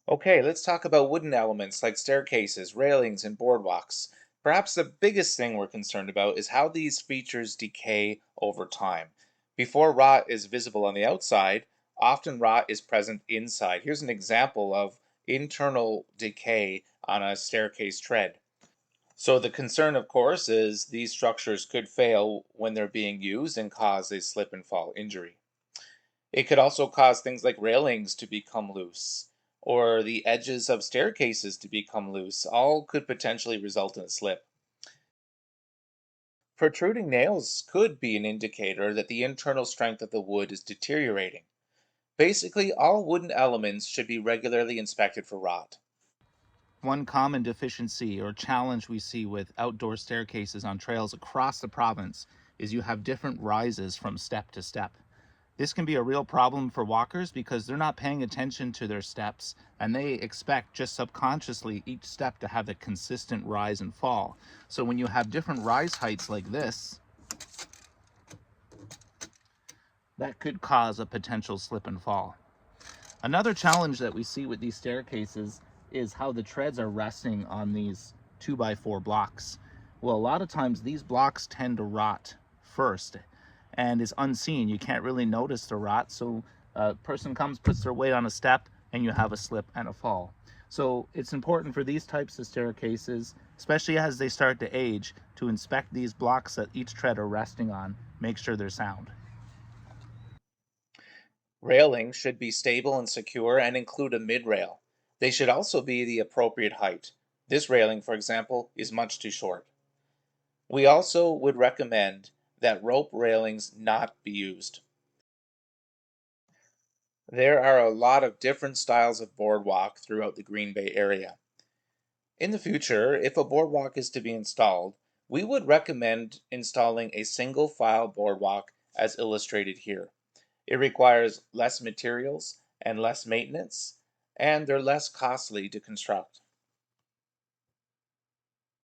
Okay, let's talk about wooden elements like staircases, railings, and boardwalks. Perhaps the biggest thing we're concerned about is how these features decay over time. Before rot is visible on the outside, often rot is present inside. Here's an example of internal decay on a staircase tread. So the concern, of course, is these structures could fail when they're being used and cause a slip and fall injury. It could also cause things like railings to become loose or the edges of staircases to become loose. All could potentially result in a slip. Protruding nails could be an indicator that the internal strength of the wood is deteriorating. Basically, all wooden elements should be regularly inspected for rot. One common deficiency or challenge we see with outdoor staircases on trails across the province is you have different rises from step to step. This can be a real problem for walkers because they're not paying attention to their steps and they expect just subconsciously each step to have a consistent rise and fall. So when you have different rise heights like this, that could cause a potential slip and fall. Another challenge that we see with these staircases is how the treads are resting on these 2x4 blocks. Well, a lot of times these blocks tend to rot first and is unseen. You can't really notice the rot. So a person comes, puts their weight on a step, and you have a slip and a fall. So it's important for these types of staircases, especially as they start to age, to inspect these blocks that each tread are resting on, make sure they're sound. Railings should be stable and secure and include a mid-rail. They should also be the appropriate height. This railing, for example, is much too short. We also would recommend that rope railings not be used. There are a lot of different styles of boardwalk throughout the Green Bay area. In the future, if a boardwalk is to be installed, we would recommend installing a single file boardwalk as illustrated here. It requires less materials and less maintenance, and they're less costly to construct.